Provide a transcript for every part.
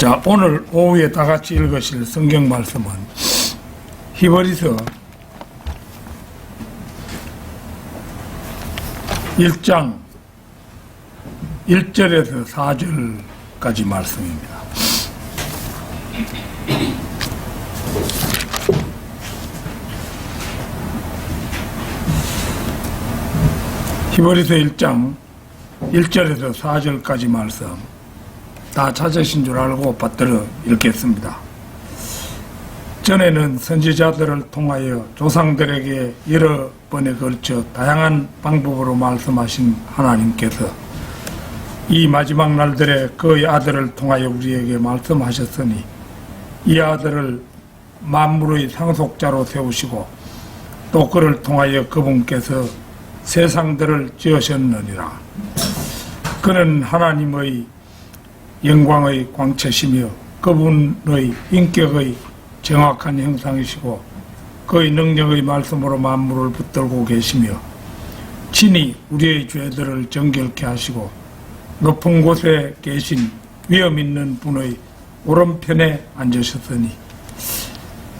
자, 오늘 오후에 다 같이 읽으실 성경 말씀은 히브리서 1장 1절에서 4절까지 말씀입니다. 히브리서 1장 1절에서 4절까지 말씀 다 찾으신 줄 알고 받들어 읽겠습니다. 전에는 선지자들을 통하여 조상들에게 여러 번에 걸쳐 다양한 방법으로 말씀하신 하나님께서 이 마지막 날들에 그의 아들을 통하여 우리에게 말씀하셨으니 이 아들을 만물의 상속자로 세우시고 또 그를 통하여 그분께서 세상들을 지으셨느니라. 그는 하나님의 영광의 광채시며 그분의 인격의 정확한 형상이시고 그의 능력의 말씀으로 만물을 붙들고 계시며 친히 우리의 죄들을 정결케 하시고 높은 곳에 계신 위엄 있는 분의 오른편에 앉으셨으니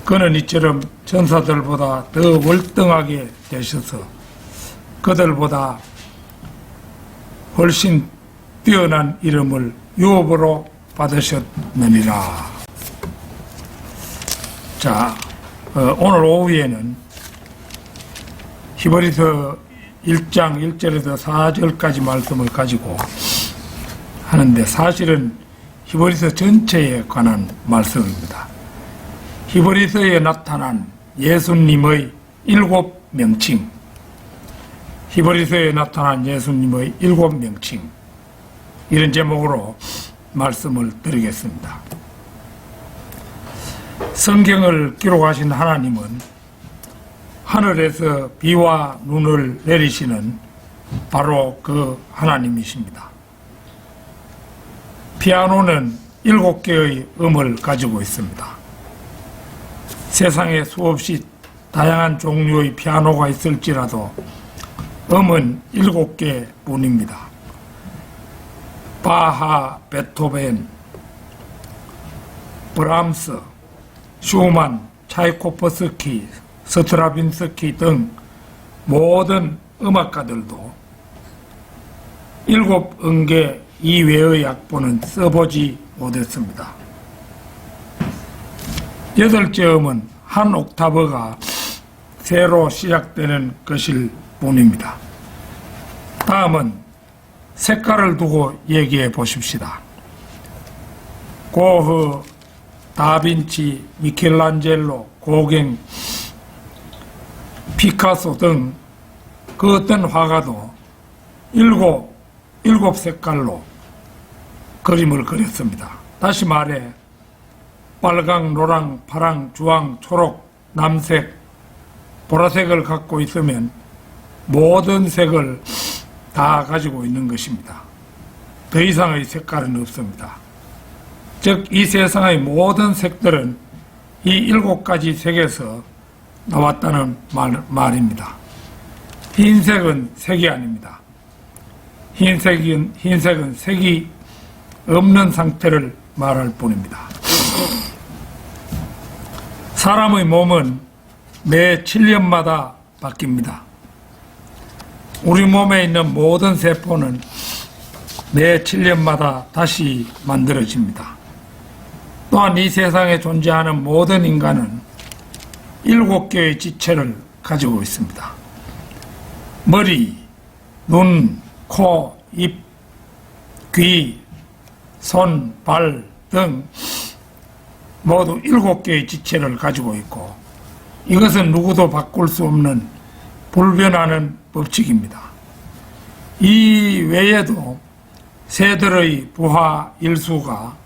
그는 이처럼 천사들보다 더 월등하게 되셔서 그들보다 훨씬 뛰어난 이름을 유업으로 받으셨느니라. 자, 오늘 오후에는 히브리서 1장 1절에서 4절까지 말씀을 가지고 하는데 사실은 히브리서 전체에 관한 말씀입니다. 히브리서에 나타난 예수님의 7명칭, 히브리서에 나타난 예수님의 7명칭, 이런 제목으로 말씀을 드리겠습니다. 성경을 기록하신 하나님은 하늘에서 비와 눈을 내리시는 바로 그 하나님이십니다. 피아노는 7개의 음을 가지고 있습니다. 세상에 수없이 다양한 종류의 피아노가 있을지라도 음은 7개 뿐입니다. 바하, 베토벤, 브람스, 슈만, 차이코프스키, 스트라빈스키 등 모든 음악가들도 7음계 이외의 악보는 써보지 못했습니다. 8째 음은 한 옥타브가 새로 시작되는 것일 뿐입니다. 다음은 색깔을 두고 얘기해 보십시다. 고흐, 다빈치, 미켈란젤로, 고갱, 피카소 등 그 어떤 화가도 7 색깔로 그림을 그렸습니다. 다시 말해 빨강, 노랑, 파랑, 주황, 초록, 남색, 보라색을 갖고 있으면 모든 색을 다 가지고 있는 것입니다. 더 이상의 색깔은 없습니다. 즉, 이 세상의 모든 색들은 이 7가지 색에서 나왔다는 말입니다. 흰색은 색이 아닙니다. 흰색은 색이 없는 상태를 말할 뿐입니다. 사람의 몸은 매 7년마다 바뀝니다. 우리 몸에 있는 모든 세포는 매 7년마다 다시 만들어집니다. 또한 이 세상에 존재하는 모든 인간은 7개의 지체를 가지고 있습니다. 머리, 눈, 코, 입, 귀, 손, 발 등 모두 7개의 지체를 가지고 있고 이것은 누구도 바꿀 수 없는 불변하는 법칙입니다. 이 외에도 새들의 부화 일수가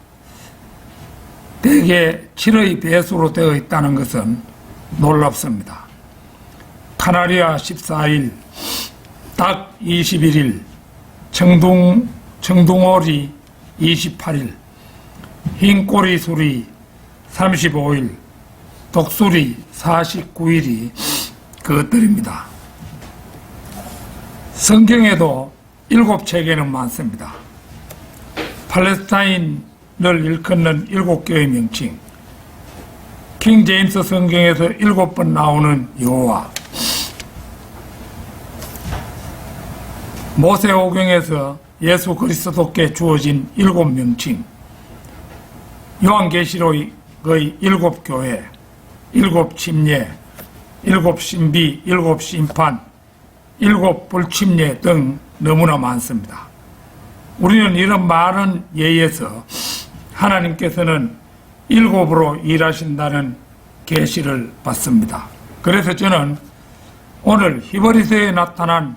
대개 7의 배수로 되어 있다는 것은 놀랍습니다. 카나리아 14일, 닭 21일, 청둥오리 28일, 흰꼬리 수리 35일, 독수리 49일이 그것들입니다. 성경에도 7체계는 많습니다. 팔레스타인 늘 일컫는 7교의 명칭, 킹 제임스 성경에서 7번 나오는 여호와, 모세오경에서 예수 그리스도께 주어진 7명칭, 요한계시록의 7교회, 7침례, 7신비, 7심판, 7불침례 등 너무나 많습니다. 우리는 이런 많은 예에서 하나님께서는 7으로 일하신다는 계시를 받습니다. 그래서 저는 오늘 히브리서에 나타난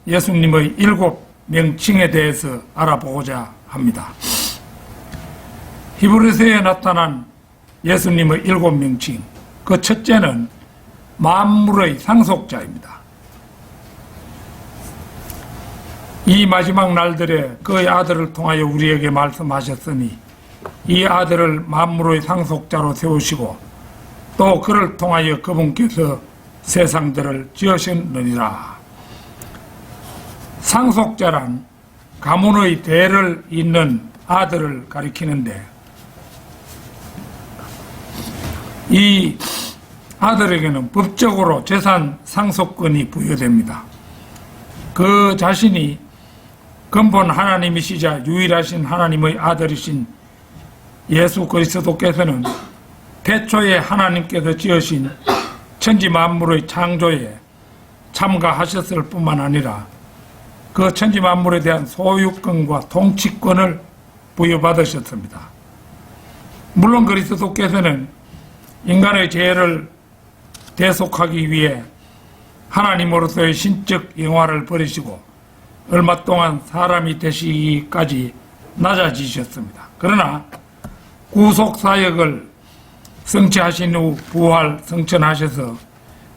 예수님의 7명칭에 대해서 알아보고자 합니다. 히브리서에 나타난 예수님의 7명칭, 그 첫째는 만물의 상속자입니다. 이 마지막 날들에 그의 아들을 통하여 우리에게 말씀하셨으니 이 아들을 만물의 상속자로 세우시고 또 그를 통하여 그분께서 세상들을 지으셨느니라. 상속자란 가문의 대를 잇는 아들을 가리키는데, 이 아들에게는 법적으로 재산 상속권이 부여됩니다. 그 자신이 근본 하나님이시자 유일하신 하나님의 아들이신 예수 그리스도께서는 태초에 하나님께서 지으신 천지 만물의 창조에 참가하셨을 뿐만 아니라 그 천지 만물에 대한 소유권과 통치권을 부여받으셨습니다. 물론 그리스도께서는 인간의 죄를 대속하기 위해 하나님으로서의 신적 영화를 버리시고 얼마 동안 사람이 되시기까지 낮아지셨습니다. 그러나 구속사역을 성취하신 후 부활 성천하셔서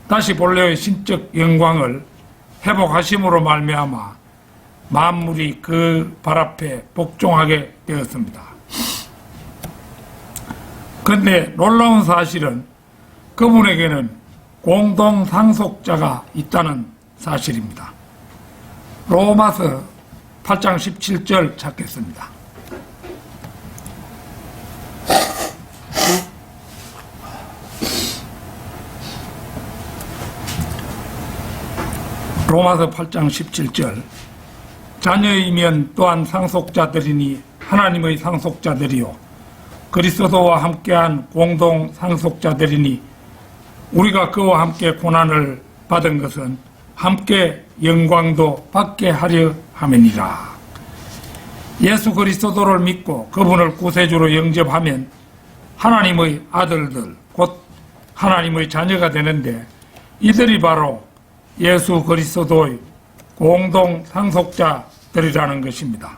다시 본래의 신적 영광을 회복하심으로 말미암아 만물이 그 발 앞에 복종하게 되었습니다. 그런데 놀라운 사실은 그분에게는 공동 상속자가 있다는 사실입니다. 로마서 8장 17절 찾겠습니다. 로마서 8장 17절, 자녀이면 또한 상속자들이니 하나님의 상속자들이요 그리스도와 함께한 공동 상속자들이니 우리가 그와 함께 고난을 받은 것은 함께 영광도 받게 하려 함이니라. 예수 그리스도를 믿고 그분을 구세주로 영접하면 하나님의 아들들, 곧 하나님의 자녀가 되는데, 이들이 바로 예수 그리스도의 공동 상속자들이라는 것입니다.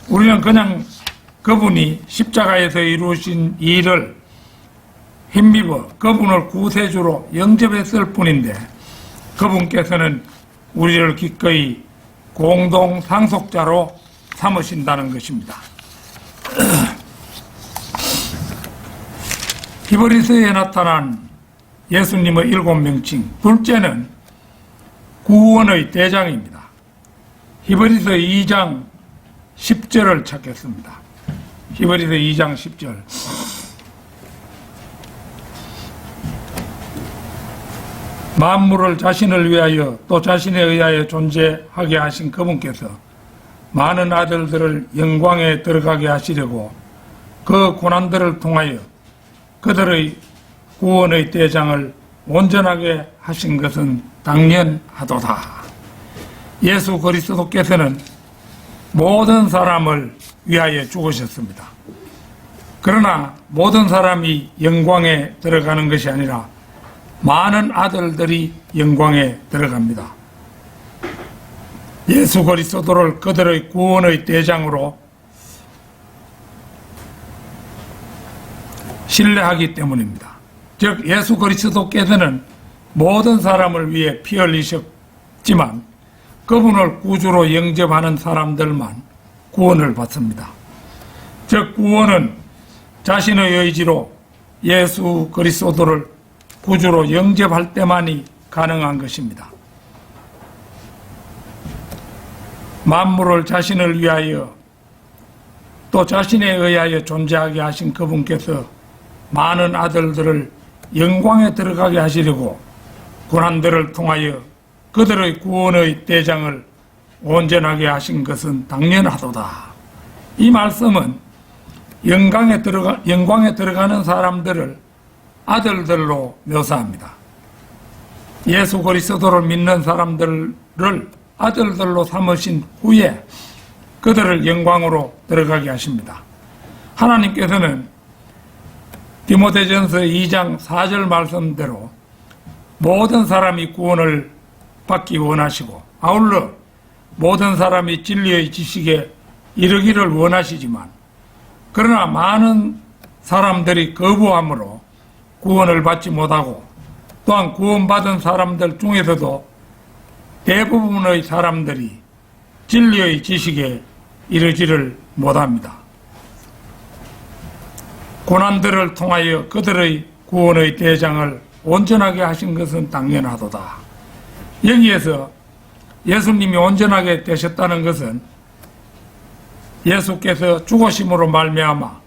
우리는 그냥 그분이 십자가에서 이루신 일을 힘입어 그분을 구세주로 영접했을 뿐인데, 그분께서는 우리를 기꺼이 공동 상속자로 삼으신다는 것입니다. 히브리서에 나타난 예수님의 7명칭, 둘째는 구원의 대장입니다. 히브리서 2장 10절을 찾겠습니다. 히브리서 2장 10절. 만물을 자신을 위하여 또 자신에 의하여 존재하게 하신 그분께서 많은 아들들을 영광에 들어가게 하시려고 그 고난들을 통하여 그들의 구원의 대장을 온전하게 하신 것은 당연하도다. 예수 그리스도께서는 모든 사람을 위하여 죽으셨습니다. 그러나 모든 사람이 영광에 들어가는 것이 아니라 많은 아들들이 영광에 들어갑니다. 예수 그리스도를 그들의 구원의 대장으로 신뢰하기 때문입니다. 즉 예수 그리스도께서는 모든 사람을 위해 피 흘리셨지만 그분을 구주로 영접하는 사람들만 구원을 받습니다. 즉 구원은 자신의 의지로 예수 그리스도를 구주로 영접할 때만이 가능한 것입니다. 만물을 자신을 위하여 또 자신에 의하여 존재하게 하신 그분께서 많은 아들들을 영광에 들어가게 하시려고 고난들을 통하여 그들의 구원의 대장을 온전하게 하신 것은 당연하도다. 이 말씀은 영광에 들어가는 사람들을 아들들로 묘사합니다. 예수 그리스도를 믿는 사람들을 아들들로 삼으신 후에 그들을 영광으로 들어가게 하십니다. 하나님께서는 디모데전서 2장 4절 말씀대로 모든 사람이 구원을 받기 원하시고 아울러 모든 사람이 진리의 지식에 이르기를 원하시지만 그러나 많은 사람들이 거부함으로 구원을 받지 못하고 또한 구원받은 사람들 중에서도 대부분의 사람들이 진리의 지식에 이르지를 못합니다. 고난들을 통하여 그들의 구원의 대장을 온전하게 하신 것은 당연하도다. 여기에서 예수님이 온전하게 되셨다는 것은 예수께서 죽으심으로 말미암아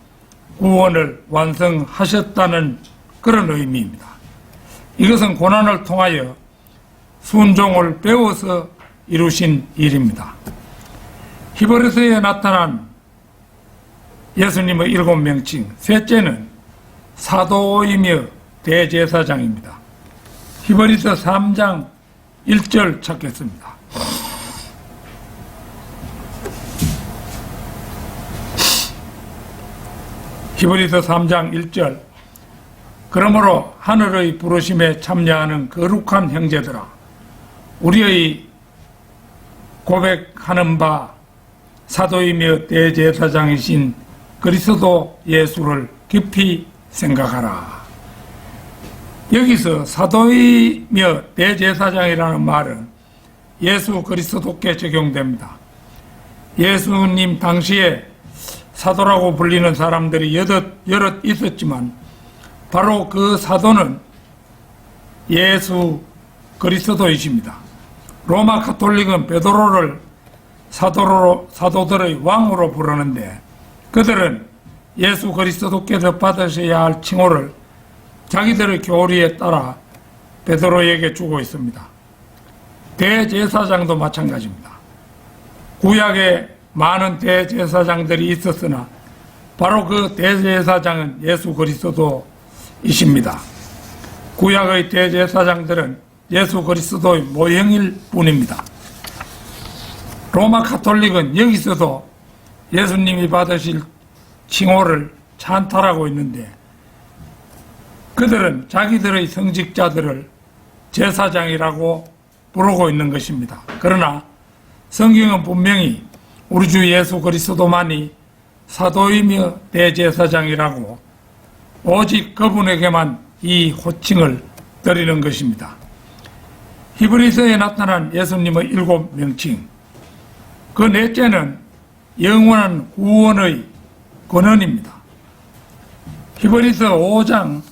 구원을 완성하셨다는 그런 의미입니다. 이것은 고난을 통하여 순종을 배워서 이루신 일입니다. 히브리서에 나타난 예수님의 7명칭, 셋째는 사도이며 대제사장입니다. 히브리서 3장 1절 찾겠습니다. 히브리서 3장 1절 그러므로 하늘의 부르심에 참여하는 거룩한 형제들아 우리의 고백하는 바 사도이며 대제사장이신 그리스도 예수를 깊이 생각하라. 여기서 사도이며 대제사장이라는 말은 예수 그리스도께 적용됩니다. 예수님 당시에 사도라고 불리는 사람들이 여럿 있었지만 바로 그 사도는 예수 그리스도이십니다. 로마 가톨릭은 베드로를 사도들의 왕으로 부르는데 그들은 예수 그리스도께서 받으셔야 할 칭호를 자기들의 교리에 따라 베드로에게 주고 있습니다. 대제사장도 마찬가지입니다. 구약에 많은 대제사장들이 있었으나 바로 그 대제사장은 예수 그리스도이십니다. 구약의 대제사장들은 예수 그리스도의 모형일 뿐입니다. 로마 가톨릭은 여기서도 예수님이 받으실 칭호를 찬탈하고 있는데 그들은 자기들의 성직자들을 제사장이라고 부르고 있는 것입니다. 그러나 성경은 분명히 우리 주 예수 그리스도만이 사도이며 대제사장이라고 오직 그분에게만 이 호칭을 드리는 것입니다. 히브리서에 나타난 예수님의 7명칭 그 넷째는 영원한 구원의 권한입니다. 히브리서 5장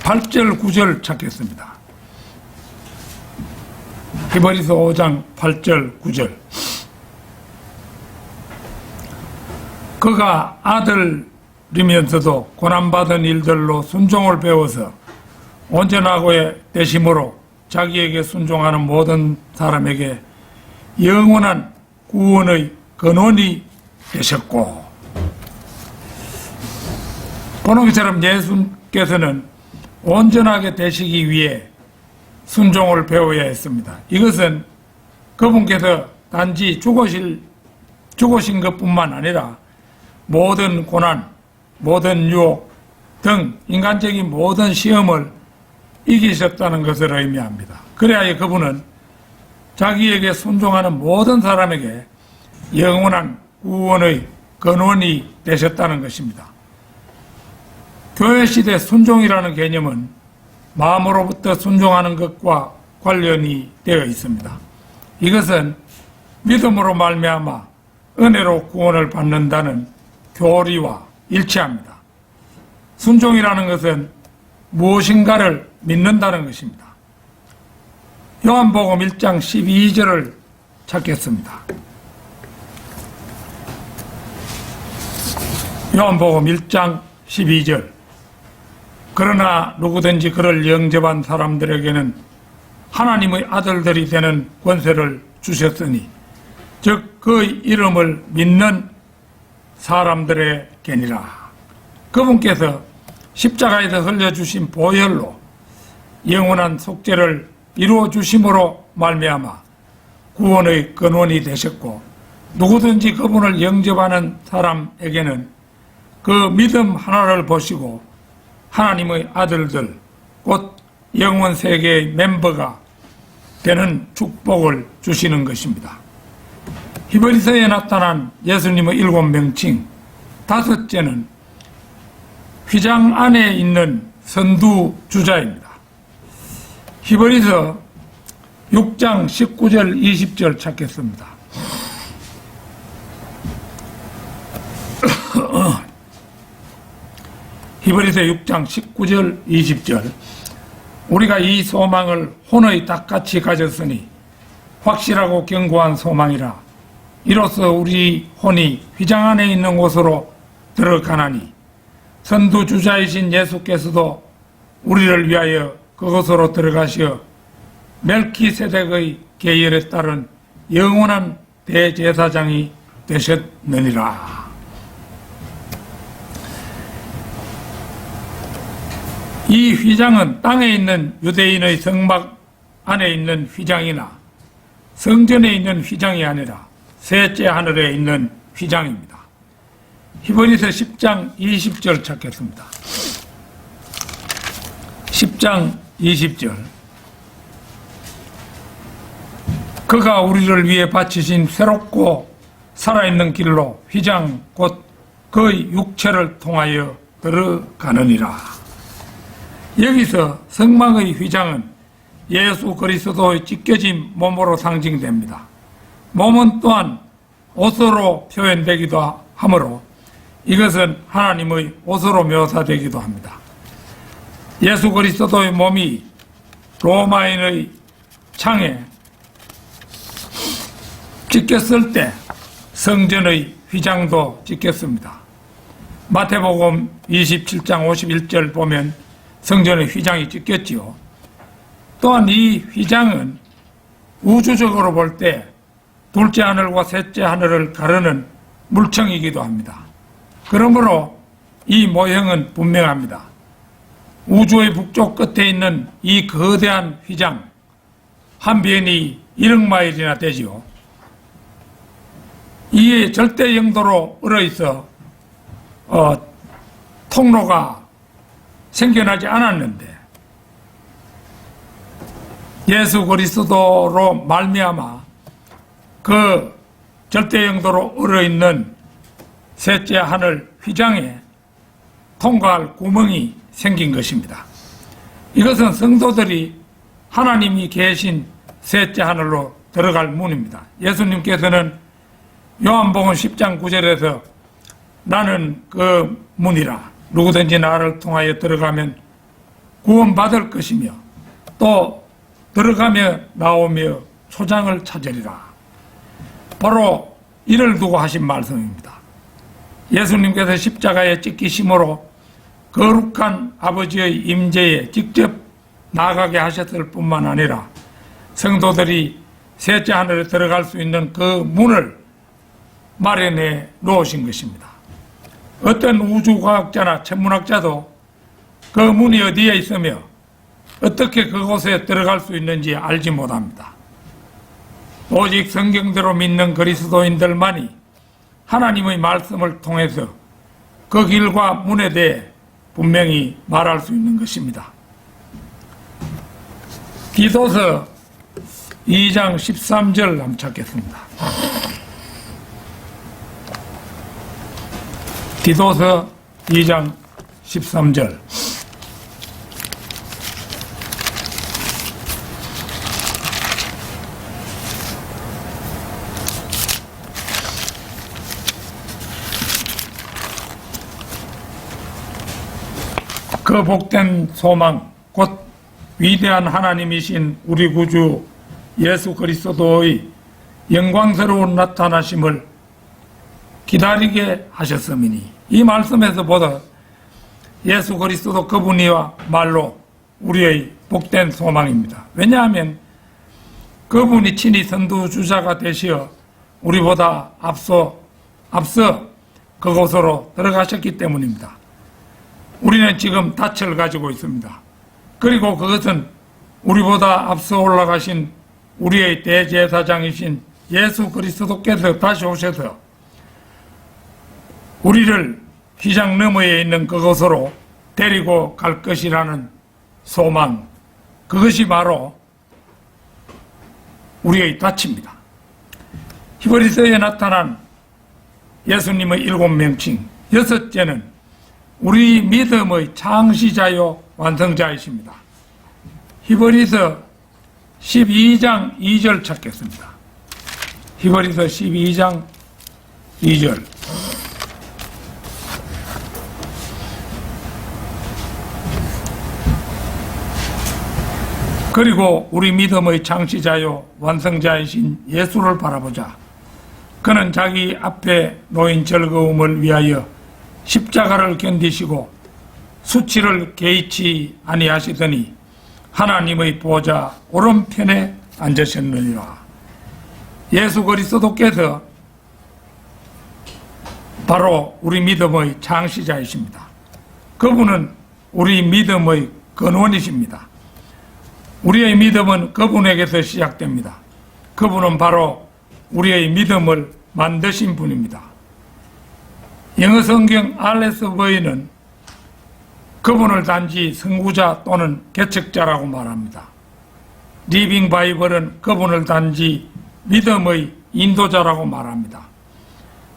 8절 9절 찾겠습니다. 히브리서 5장 8절 9절 그가 아들이면서도 고난받은 일들로 순종을 배워서 온전하고 되심으로 자기에게 순종하는 모든 사람에게 영원한 구원의 근원이 되셨고 보는 것처럼 예수께서는 온전하게 되시기 위해 순종을 배워야 했습니다. 이것은 그분께서 단지 죽으신 것뿐만 아니라 모든 고난, 모든 유혹 등 인간적인 모든 시험을 이기셨다는 것을 의미합니다. 그래야 그분은 자기에게 순종하는 모든 사람에게 영원한 구원의 근원이 되셨다는 것입니다. 교회 시대 순종이라는 개념은 마음으로부터 순종하는 것과 관련이 되어 있습니다. 이것은 믿음으로 말미암아 은혜로 구원을 받는다는 교리와 일치합니다. 순종이라는 것은 무엇인가를 믿는다는 것입니다. 요한복음 1장 12절을 찾겠습니다. 요한복음 1장 12절. 그러나 누구든지 그를 영접한 사람들에게는 하나님의 아들들이 되는 권세를 주셨으니 즉 그의 이름을 믿는 사람들에게니라. 그분께서 십자가에서 흘려주신 보혈로 영원한 속죄를 이루어 주심으로 말미암아 구원의 근원이 되셨고, 누구든지 그분을 영접하는 사람에게는 그 믿음 하나를 보시고 하나님의 아들들 곧 영원 세계의 멤버가 되는 축복을 주시는 것입니다. 히브리서에 나타난 예수님의 7명칭, 다섯째는 휘장 안에 있는 선두주자입니다. 히브리서 6장 19절 20절 찾겠습니다. 히브리서 6장 19절 20절. 우리가 이 소망을 혼의 닭같이 가졌으니 확실하고 견고한 소망이라. 이로써 우리 혼이 휘장 안에 있는 곳으로 들어가나니 선두주자이신 예수께서도 우리를 위하여 그곳으로 들어가시어 멜키세덱의 계율에 따른 영원한 대제사장이 되셨느니라. 이 휘장은 땅에 있는 유대인의 성막 안에 있는 휘장이나 성전에 있는 휘장이 아니라 셋째 하늘에 있는 휘장입니다. 히브리서 10장 20절 찾겠습니다. 10장 20절. 그가 우리를 위해 바치신 새롭고 살아있는 길로 휘장 곧 그의 육체를 통하여 들어가느니라. 여기서 성막의 휘장은 예수 그리스도의 찢겨진 몸으로 상징됩니다. 몸은 또한 옷으로 표현되기도 하므로 이것은 하나님의 옷으로 묘사되기도 합니다. 예수 그리스도의 몸이 로마인의 창에 찢겼을 때 성전의 휘장도 찢겼습니다. 마태복음 27장 51절 보면 성전의 휘장이 찢겼지요. 또한 이 휘장은 우주적으로 볼 때 둘째 하늘과 셋째 하늘을 가르는 물청이기도 합니다. 그러므로 이 모형은 분명합니다. 우주의 북쪽 끝에 있는 이 거대한 휘장, 한 변이 1억 마일이나 되지요. 이에 절대 영도로 얼어있어 통로가 생겨나지 않았는데 예수 그리스도로 말미암아 그 절대 영도로 얼어있는 셋째 하늘 휘장에 통과할 구멍이 생긴 것입니다. 이것은 성도들이 하나님이 계신 셋째 하늘로 들어갈 문입니다. 예수님께서는 요한복음 10장 9절에서 나는 그 문이라. 누구든지 나를 통하여 들어가면 구원받을 것이며 또 들어가며 나오며 초장을 찾으리라. 바로 이를 두고 하신 말씀입니다. 예수님께서 십자가에 찢기심으로 거룩한 아버지의 임재에 직접 나가게 하셨을 뿐만 아니라 성도들이 셋째 하늘에 들어갈 수 있는 그 문을 마련해 놓으신 것입니다. 어떤 우주과학자나 천문학자도 그 문이 어디에 있으며 어떻게 그곳에 들어갈 수 있는지 알지 못합니다. 오직 성경대로 믿는 그리스도인들만이 하나님의 말씀을 통해서 그 길과 문에 대해 분명히 말할 수 있는 것입니다. 디도서 2장 13절 한번 찾겠습니다. 디도서 2장 13절. 그 복된 소망 곧 위대한 하나님이신 우리 구주 예수 그리스도의 영광스러운 나타나심을 기다리게 하셨음이니, 이 말씀에서 보다 예수 그리스도 그분이와 말로 우리의 복된 소망입니다. 왜냐하면 그분이 친히 선두주자가 되시어 우리보다 앞서 그곳으로 들어가셨기 때문입니다. 우리는 지금 닻을 가지고 있습니다. 그리고 그것은 우리보다 앞서 올라가신 우리의 대제사장이신 예수 그리스도께서 다시 오셔서 우리를 휘장 너머에 있는 그곳으로 데리고 갈 것이라는 소망, 그것이 바로 우리의 닻입니다. 히브리서에 나타난 예수님의 7명칭, 여섯째는 우리 믿음의 창시자요 완성자이십니다. 히브리서 12장 2절 찾겠습니다. 히브리서 12장 2절. 그리고 우리 믿음의 창시자요 완성자이신 예수를 바라보자. 그는 자기 앞에 놓인 즐거움을 위하여 십자가를 견디시고 수치를 개의치 아니하시더니 하나님의 보좌 오른편에 앉으셨느니라. 예수 그리스도께서 바로 우리 믿음의 창시자이십니다. 그분은 우리 믿음의 근원이십니다. 우리의 믿음은 그분에게서 시작됩니다. 그분은 바로 우리의 믿음을 만드신 분입니다. 영어 성경 RSV는 그분을 단지 선구자 또는 개척자라고 말합니다. 리빙 바이블은 그분을 단지 믿음의 인도자라고 말합니다.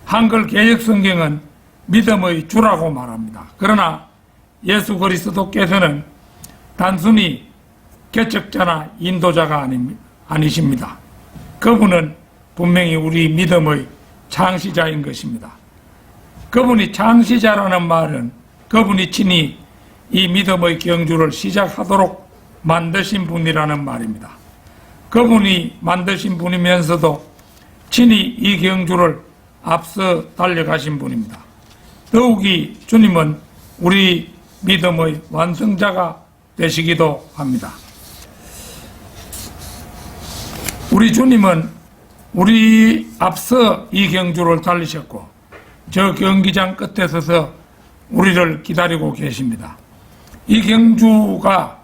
한글 개역 성경은 믿음의 주라고 말합니다. 그러나 예수 그리스도께서는 단순히 개척자나 인도자가 아니십니다. 그분은 분명히 우리 믿음의 창시자인 것입니다. 그분이 창시자라는 말은 그분이 친히 이 믿음의 경주를 시작하도록 만드신 분이라는 말입니다. 그분이 만드신 분이면서도 친히 이 경주를 앞서 달려가신 분입니다. 더욱이 주님은 우리 믿음의 완성자가 되시기도 합니다. 우리 주님은 우리 앞서 이 경주를 달리셨고 저 경기장 끝에 서서 우리를 기다리고 계십니다. 이 경주가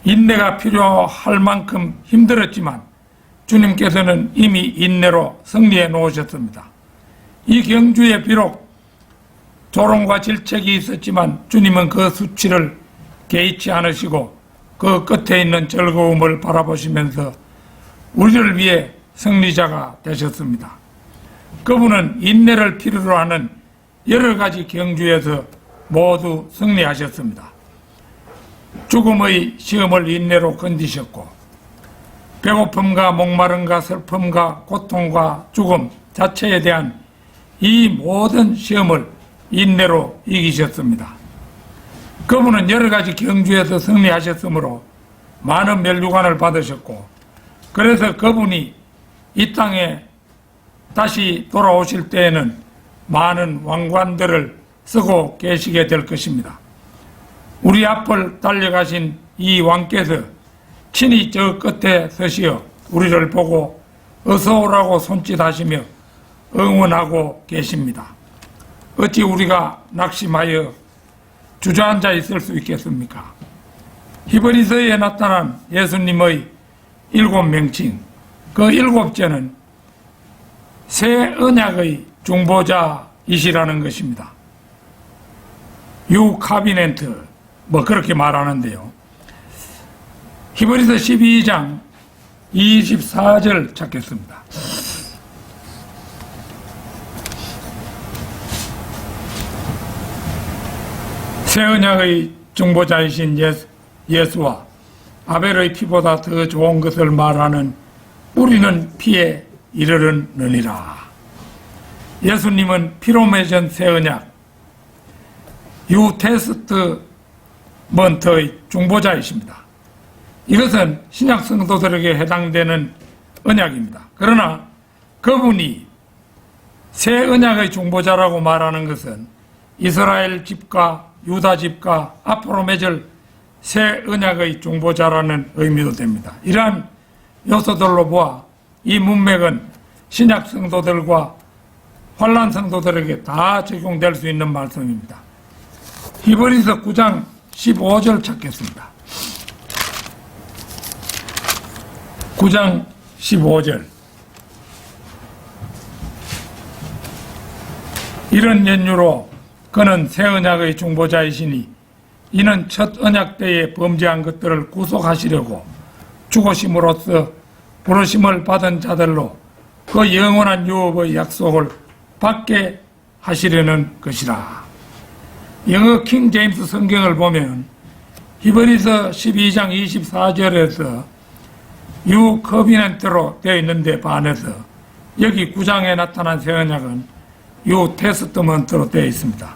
인내가 필요할 만큼 힘들었지만 주님께서는 이미 인내로 승리해 놓으셨습니다. 이 경주에 비록 조롱과 질책이 있었지만 주님은 그 수치를 개의치 않으시고 그 끝에 있는 즐거움을 바라보시면서 우리를 위해 승리자가 되셨습니다. 그분은 인내를 필요로 하는 여러 가지 경주에서 모두 승리하셨습니다. 죽음의 시험을 인내로 견디셨고 배고픔과 목마름과 슬픔과 고통과 죽음 자체에 대한 이 모든 시험을 인내로 이기셨습니다. 그분은 여러 가지 경주에서 승리하셨으므로 많은 멸류관을 받으셨고 그래서 그분이 이 땅에 다시 돌아오실 때에는 많은 왕관들을 쓰고 계시게 될 것입니다. 우리 앞을 달려가신 이 왕께서 친히 저 끝에 서시어 우리를 보고 어서 오라고 손짓하시며 응원하고 계십니다. 어찌 우리가 낙심하여 주저앉아 있을 수 있겠습니까? 히브리서에 나타난 예수님의 7명칭, 그 7째는 새 언약의 중보자이시라는 것입니다. 유카비넨트 그렇게 말하는데요. 히브리서 12장 24절 찾겠습니다. 새 언약의 중보자이신 예수와 아벨의 피보다 더 좋은 것을 말하는 뿌리는 피에 이르르느니라. 예수님은 피로 맺은 새 언약, 뉴테스트먼트의 중보자이십니다. 이것은 신약 성도들에게 해당되는 언약입니다. 그러나 그분이 새 언약의 중보자라고 말하는 것은 이스라엘 집과 유다 집과 앞으로 맺을 새 언약의 중보자라는 의미도 됩니다. 이러한 요소들로 보아 이 문맥은 신약 성도들과 환란 성도들에게 다 적용될 수 있는 말씀입니다. 히브리서 9장 15절 찾겠습니다. 9장 15절. 이런 연유로 그는 새 언약의 중보자이시니 이는 첫 언약 때에 범죄한 것들을 구속하시려고 죽으심으로써 부르심을 받은 자들로 그 영원한 유업의 약속을 받게 하시려는 것이라. 영어 킹 제임스 성경을 보면 히브리서 12장 24절에서 유 커비넌트로 되어 있는데 반해서 여기 9장에 나타난 새 언약은 유 테스트먼트로 되어 있습니다.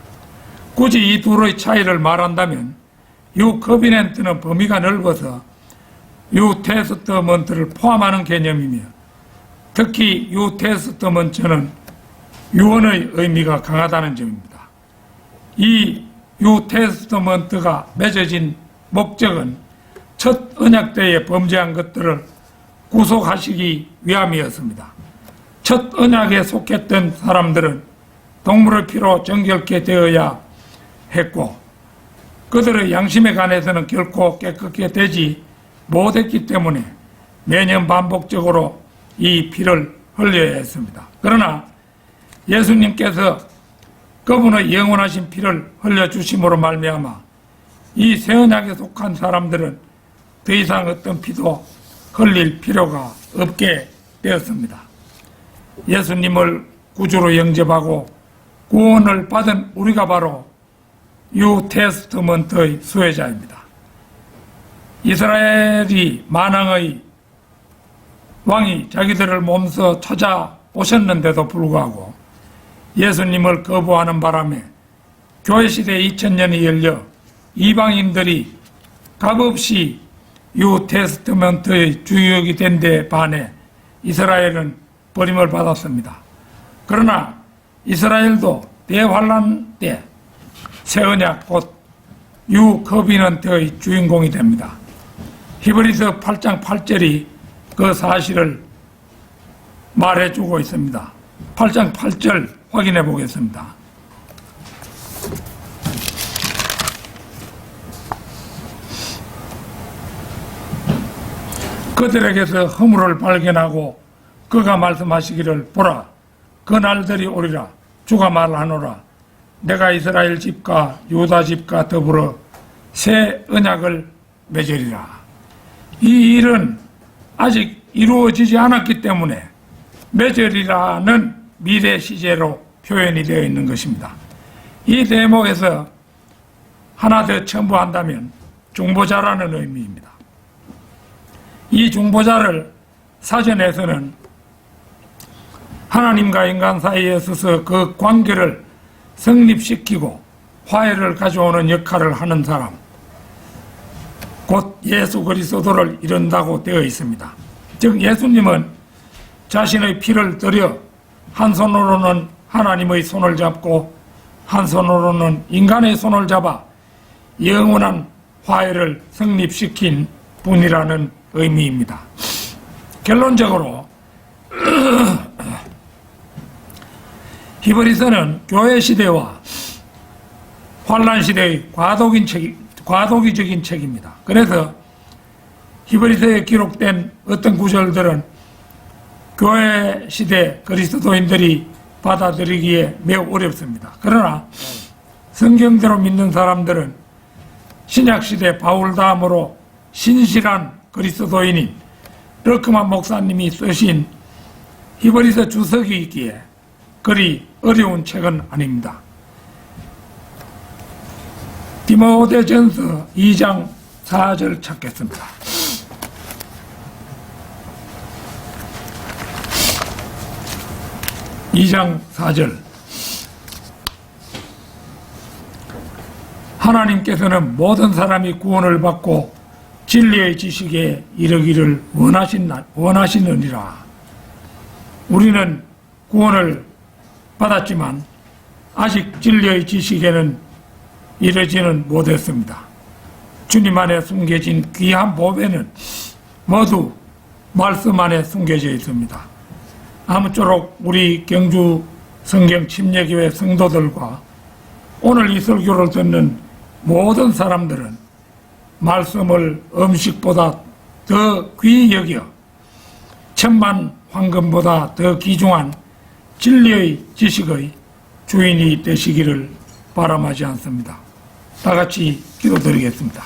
굳이 이 둘의 차이를 말한다면 유 커비넌트는 범위가 넓어서 유 테스트먼트를 포함하는 개념이며 특히 유 테스트먼트는 유언의 의미가 강하다는 점입니다. 이 유 테스트먼트가 맺어진 목적은 첫 언약 때에 범죄한 것들을 구속하시기 위함이었습니다. 첫 언약에 속했던 사람들은 동물의 피로 정결케 되어야 했고 그들의 양심에 관해서는 결코 깨끗게 되지 못했기 때문에 매년 반복적으로 이 피를 흘려야 했습니다. 그러나 예수님께서 그분의 영원하신 피를 흘려주심으로 말미암아 이 새 언약에 속한 사람들은 더 이상 어떤 피도 흘릴 필요가 없게 되었습니다. 예수님을 구주로 영접하고 구원을 받은 우리가 바로 뉴 테스트먼트의 수혜자입니다. 이스라엘이 만왕의 왕이 자기들을 몸소 찾아오셨는데도 불구하고 예수님을 거부하는 바람에 교회시대 2000년이 열려 이방인들이 값없이 뉴 테스트먼트의 주역이 된 데 반해 이스라엘은 버림을 받았습니다. 그러나 이스라엘도 대환란 때 새 언약 곧 뉴 커비넌트의 주인공이 됩니다. 히브리서 8장 8절이 그 사실을 말해주고 있습니다. 8장 8절 확인해 보겠습니다. 그들에게서 허물을 발견하고 그가 말씀하시기를 보라 그 날들이 오리라 주가 말하노라 내가 이스라엘 집과 유다 집과 더불어 새 언약을 맺으리라. 이 일은 아직 이루어지지 않았기 때문에 맺으리라는 미래 시제로 표현이 되어 있는 것입니다. 이 대목에서 하나 더 첨부한다면 중보자라는 의미입니다. 이 중보자를 사전에서는 하나님과 인간 사이에 서서 그 관계를 성립시키고 화해를 가져오는 역할을 하는 사람, 곧 예수 그리스도를 이룬다고 되어 있습니다. 즉 예수님은 자신의 피를 들여 한 손으로는 하나님의 손을 잡고 한 손으로는 인간의 손을 잡아 영원한 화해를 성립시킨 분이라는 의미입니다. 결론적으로 히브리서는 교회 시대와 환란 시대의 과도기적인 책입니다. 그래서 히브리서에 기록된 어떤 구절들은 교회 시대 그리스도인들이 받아들이기에 매우 어렵습니다. 그러나 성경대로 믿는 사람들은 신약시대 바울 다음으로 신실한 그리스도인인 러크만 목사님이 쓰신 히브리서 주석이 있기에 그리 어려운 책은 아닙니다. 디모데전서 2장 4절 찾겠습니다. (2장 4절) 하나님께서는 모든 사람이 구원을 받고 진리의 지식에 이르기를 원하시느니라. 우리는 구원을 받았지만 아직 진리의 지식에는 이르지는 못했습니다. 주님 안에 숨겨진 귀한 보배는 모두 말씀 안에 숨겨져 있습니다. 아무쪼록 우리 경주 성경 침례교회 성도들과 오늘 이 설교를 듣는 모든 사람들은 말씀을 음식보다 더 귀히 여겨 천만 황금보다 더 귀중한 진리의 지식의 주인이 되시기를 바람하지 않습니다. 다 같이 기도드리겠습니다.